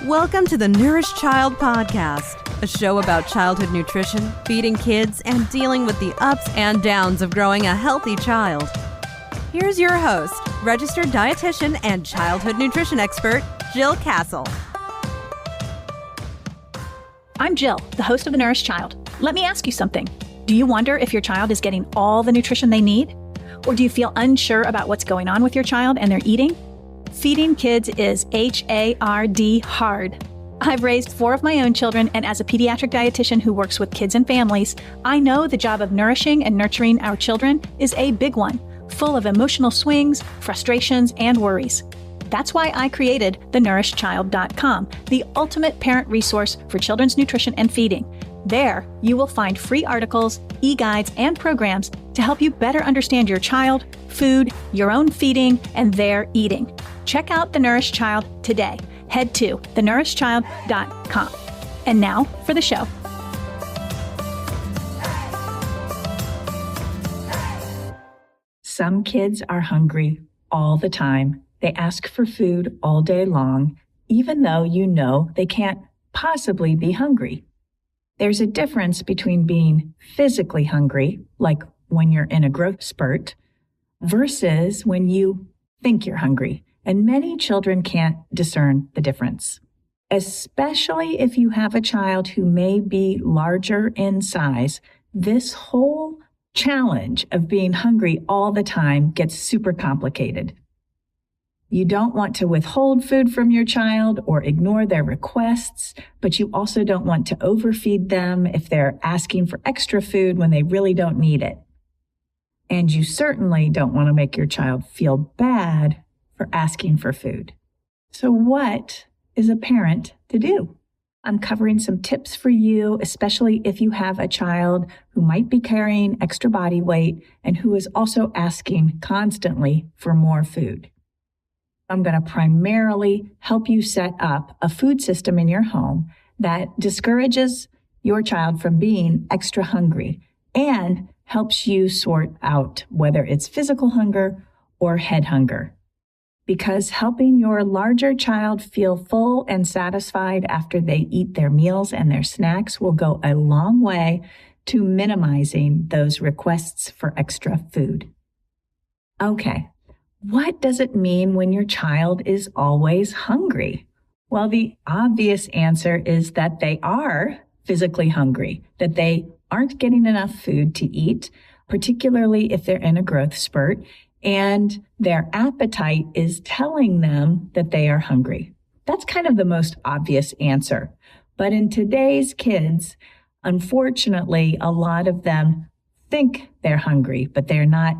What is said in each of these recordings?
Welcome to the Nourished Child Podcast, a show about childhood nutrition, feeding kids, and dealing with the ups and downs of growing a healthy child. Here's your host, registered dietitian and childhood nutrition expert, Jill Castle. I'm Jill, the host of The Nourished Child. Let me ask you something. Do you wonder if your child is getting all the nutrition they need? Or do you feel unsure about what's going on with your child and their eating? Feeding kids is hard. I've raised 4 of my own children, and as a pediatric dietitian who works with kids and families, I know the job of nourishing and nurturing our children is a big one, full of emotional swings, frustrations, and worries. That's why I created thenourishedchild.com, the ultimate parent resource for children's nutrition and feeding. There, you will find free articles, e-guides, and programs to help you better understand your child, food, your own feeding, and their eating. Check out The Nourished Child today. Head to thenourishedchild.com. And now for the show. Some kids are hungry all the time. They ask for food all day long, even though you know they can't possibly be hungry. There's a difference between being physically hungry, like when you're in a growth spurt, versus when you think you're hungry. And many children can't discern the difference, especially if you have a child who may be larger in size. This whole challenge of being hungry all the time gets super complicated. You don't want to withhold food from your child or ignore their requests, but you also don't want to overfeed them if they're asking for extra food when they really don't need it. And you certainly don't want to make your child feel bad for asking for food. So what is a parent to do? I'm covering some tips for you, especially if you have a child who might be carrying extra body weight and who is also asking constantly for more food. I'm going to primarily help you set up a food system in your home that discourages your child from being extra hungry and helps you sort out whether it's physical hunger or head hunger. Because helping your larger child feel full and satisfied after they eat their meals and their snacks will go a long way to minimizing those requests for extra food. Okay. What does it mean when your child is always hungry? Well, the obvious answer is that they are physically hungry, that they aren't getting enough food to eat, particularly if they're in a growth spurt, and their appetite is telling them that they are hungry. That's kind of the most obvious answer. But in today's kids, unfortunately, a lot of them think they're hungry, but they're not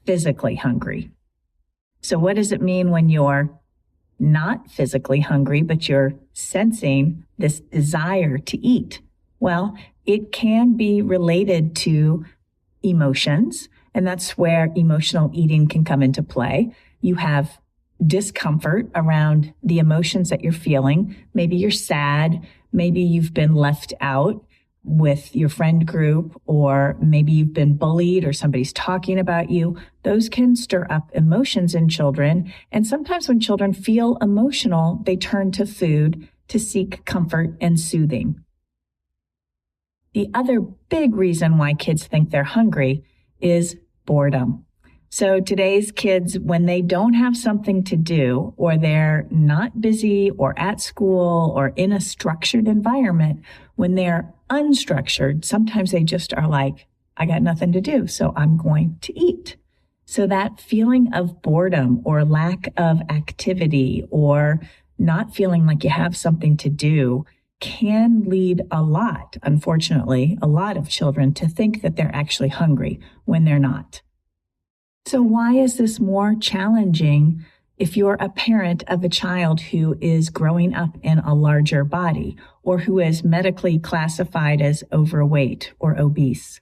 physically hungry. So what does it mean when you're not physically hungry, but you're sensing this desire to eat? Well, it can be related to emotions, and that's where emotional eating can come into play. You have discomfort around the emotions that you're feeling. Maybe you're sad. Maybe you've been left out with your friend group, or maybe you've been bullied or somebody's talking about you. Those can stir up emotions in children. And sometimes when children feel emotional, they turn to food to seek comfort and soothing. The other big reason why kids think they're hungry is boredom. So today's kids, when they don't have something to do, or they're not busy or at school or in a structured environment, when they're unstructured, sometimes they just are like, I got nothing to do, so I'm going to eat. So that feeling of boredom or lack of activity or not feeling like you have something to do can lead unfortunately, a lot of children to think that they're actually hungry when they're not. So why is this more challenging if you're a parent of a child who is growing up in a larger body or who is medically classified as overweight or obese?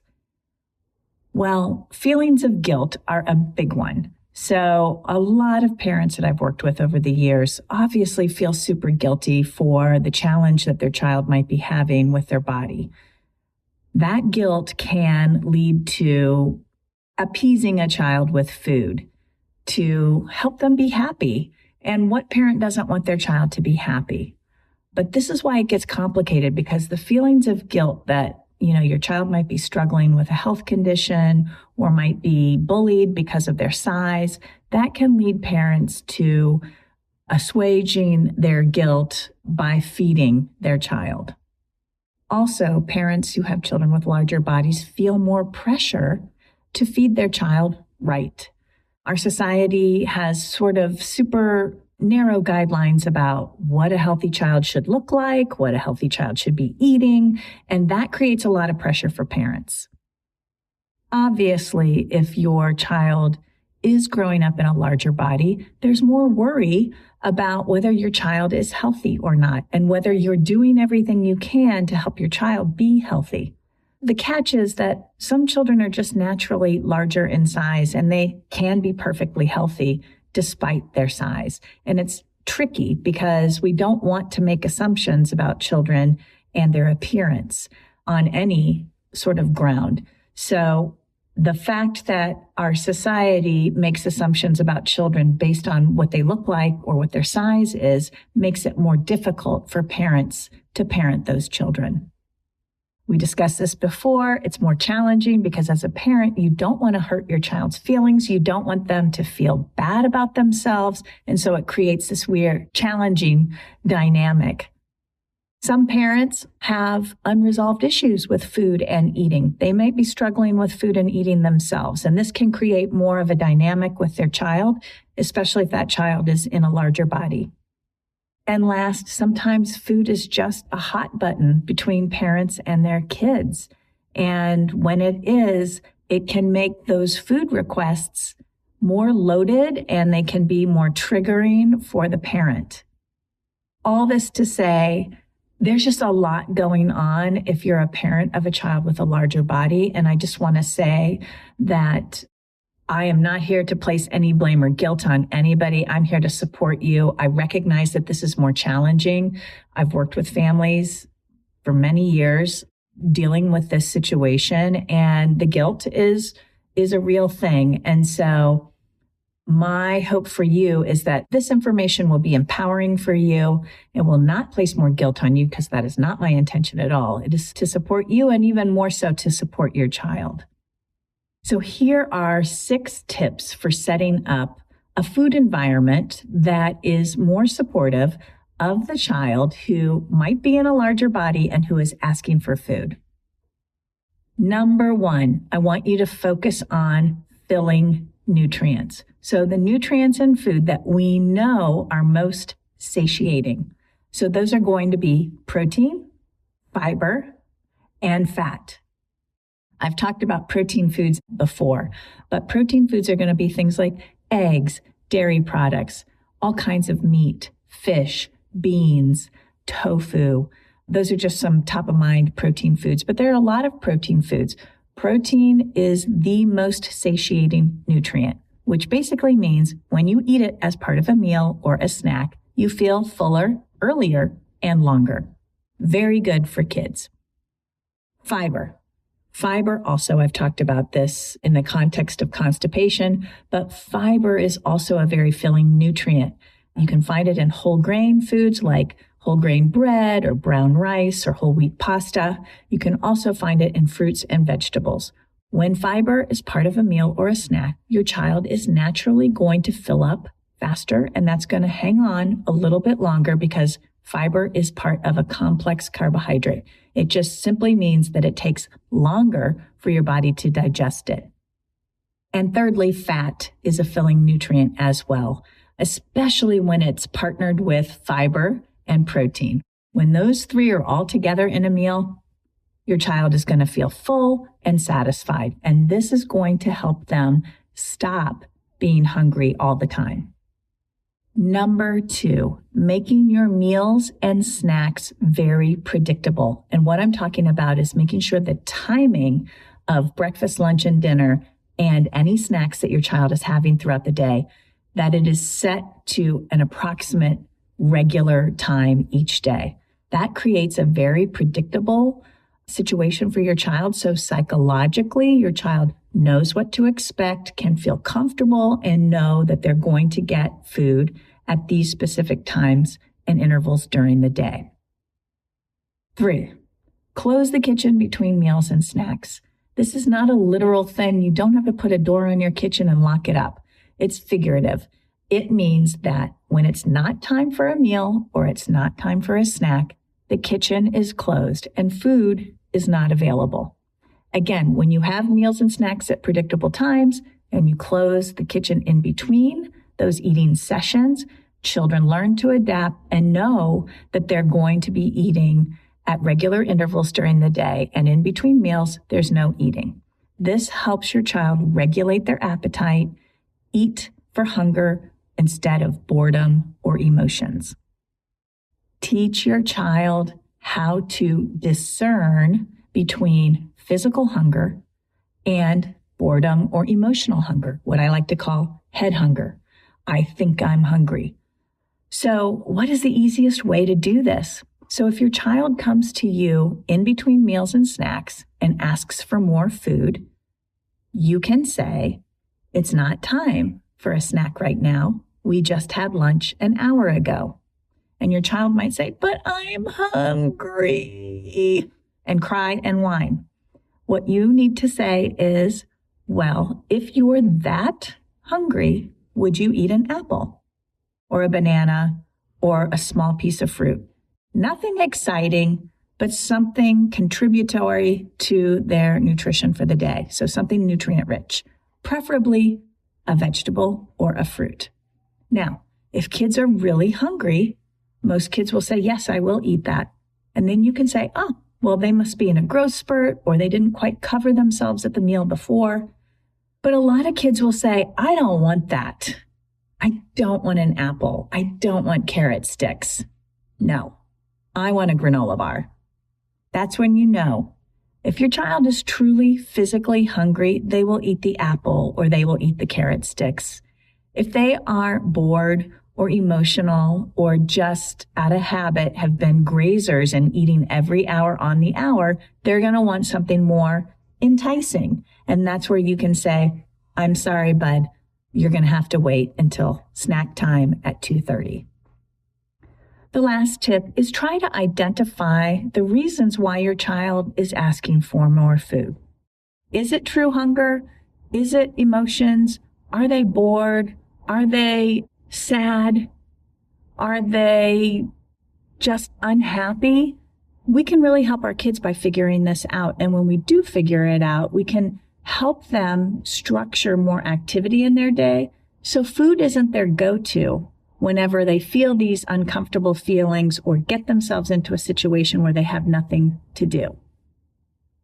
Well, feelings of guilt are a big one. So a lot of parents that I've worked with over the years obviously feel super guilty for the challenge that their child might be having with their body. That guilt can lead to appeasing a child with food to help them be happy. And what parent doesn't want their child to be happy? But this is why it gets complicated, because the feelings of guilt that, your child might be struggling with a health condition or might be bullied because of their size, that can lead parents to assuaging their guilt by feeding their child. Also, parents who have children with larger bodies feel more pressure to feed their child right. Our society has sort of super narrow guidelines about what a healthy child should look like, what a healthy child should be eating, and that creates a lot of pressure for parents. Obviously, if your child is growing up in a larger body, there's more worry about whether your child is healthy or not, and whether you're doing everything you can to help your child be healthy. The catch is that some children are just naturally larger in size, and they can be perfectly healthy despite their size. And it's tricky because we don't want to make assumptions about children and their appearance on any sort of ground. So the fact that our society makes assumptions about children based on what they look like or what their size is makes it more difficult for parents to parent those children. We discussed this before. It's more challenging because as a parent, you don't want to hurt your child's feelings. You don't want them to feel bad about themselves. And so it creates this weird, challenging dynamic. Some parents have unresolved issues with food and eating. They may be struggling with food and eating themselves, and this can create more of a dynamic with their child, especially if that child is in a larger body. And last, sometimes food is just a hot button between parents and their kids. And when it is, it can make those food requests more loaded and they can be more triggering for the parent. All this to say, there's just a lot going on if you're a parent of a child with a larger body. And I just want to say that I am not here to place any blame or guilt on anybody. I'm here to support you. I recognize that this is more challenging. I've worked with families for many years dealing with this situation, and the guilt is a real thing. And so my hope for you is that this information will be empowering for you. It will not place more guilt on you, because that is not my intention at all. It is to support you, and even more so to support your child. So here are 6 tips for setting up a food environment that is more supportive of the child who might be in a larger body and who is asking for food. Number 1, I want you to focus on filling nutrients. So the nutrients in food that we know are most satiating. So those are going to be protein, fiber, and fat. I've talked about protein foods before, but protein foods are going to be things like eggs, dairy products, all kinds of meat, fish, beans, tofu. Those are just some top of mind protein foods, but there are a lot of protein foods. Protein is the most satiating nutrient, which basically means when you eat it as part of a meal or a snack, you feel fuller earlier and longer. Very good for kids. Fiber. Fiber also, I've talked about this in the context of constipation, but fiber is also a very filling nutrient. You can find it in whole grain foods like whole grain bread or brown rice or whole wheat pasta. You can also find it in fruits and vegetables. When fiber is part of a meal or a snack, your child is naturally going to fill up faster, and that's going to hang on a little bit longer because fiber is part of a complex carbohydrate. It just simply means that it takes longer for your body to digest it. And thirdly, fat is a filling nutrient as well, especially when it's partnered with fiber and protein. When those 3 are all together in a meal, your child is going to feel full and satisfied. And this is going to help them stop being hungry all the time. Number 2, making your meals and snacks very predictable. And what I'm talking about is making sure the timing of breakfast, lunch, and dinner and any snacks that your child is having throughout the day, that it is set to an approximate regular time each day. That creates a very predictable situation for your child. So psychologically, your child knows what to expect, can feel comfortable, and know that they're going to get food at these specific times and intervals during the day. 3, close the kitchen between meals and snacks. This is not a literal thing. You don't have to put a door on your kitchen and lock it up. It's figurative. It means that when it's not time for a meal or it's not time for a snack, the kitchen is closed and food is not available. Again, when you have meals and snacks at predictable times and you close the kitchen in between those eating sessions, children learn to adapt and know that they're going to be eating at regular intervals during the day, and in between meals, there's no eating. This helps your child regulate their appetite, eat for hunger instead of boredom or emotions. Teach your child how to discern between physical hunger and boredom or emotional hunger, what I like to call head hunger. I think I'm hungry. So what is the easiest way to do this? So if your child comes to you in between meals and snacks and asks for more food, you can say, it's not time for a snack right now. We just had lunch an hour ago. And your child might say, but I'm hungry, and cry and whine. What you need to say is, well, if you're that hungry, would you eat an apple or a banana or a small piece of fruit? Nothing exciting, but something contributory to their nutrition for the day. So something nutrient rich, preferably a vegetable or a fruit. Now, if kids are really hungry, most kids will say, yes, I will eat that. And then you can say, oh, well, they must be in a growth spurt or they didn't quite cover themselves at the meal before. But a lot of kids will say, I don't want that. I don't want an apple. I don't want carrot sticks. No, I want a granola bar. That's when you know. If your child is truly physically hungry, they will eat the apple or they will eat the carrot sticks. If they are bored or emotional or just out of habit have been grazers and eating every hour on the hour, they're going to want something more enticing. And that's where you can say, I'm sorry, bud, you're going to have to wait until snack time at 2:30. The last tip is try to identify the reasons why your child is asking for more food. Is it true hunger? Is it emotions? Are they bored? Are they sad? Are they just unhappy? We can really help our kids by figuring this out. And when we do figure it out, we can help them structure more activity in their day so food isn't their go-to whenever they feel these uncomfortable feelings or get themselves into a situation where they have nothing to do.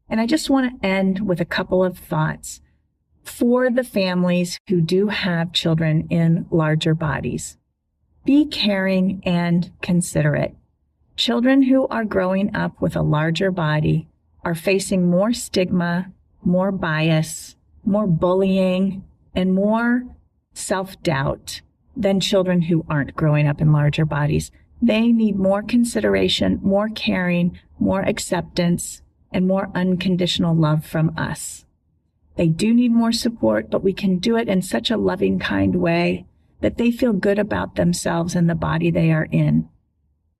And I just want to end with a couple of thoughts for the families who do have children in larger bodies. Be caring and considerate. Children who are growing up with a larger body are facing more stigma, more bias, more bullying, and more self-doubt than children who aren't growing up in larger bodies. They need more consideration, more caring, more acceptance, and more unconditional love from us. They do need more support, but we can do it in such a loving, kind way that they feel good about themselves and the body they are in.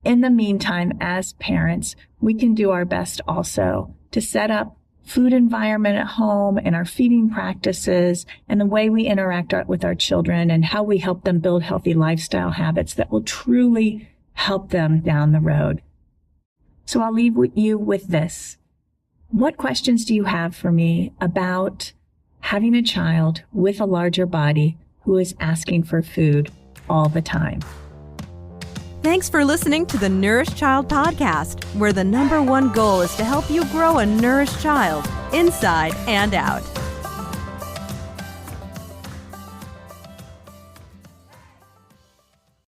In the meantime, as parents, we can do our best also to set up food environment at home and our feeding practices and the way we interact with our children and how we help them build healthy lifestyle habits that will truly help them down the road. So I'll leave you with this. What questions do you have for me about having a child with a larger body who is asking for food all the time? Thanks for listening to the Nourished Child Podcast, where the #1 goal is to help you grow a nourished child inside and out.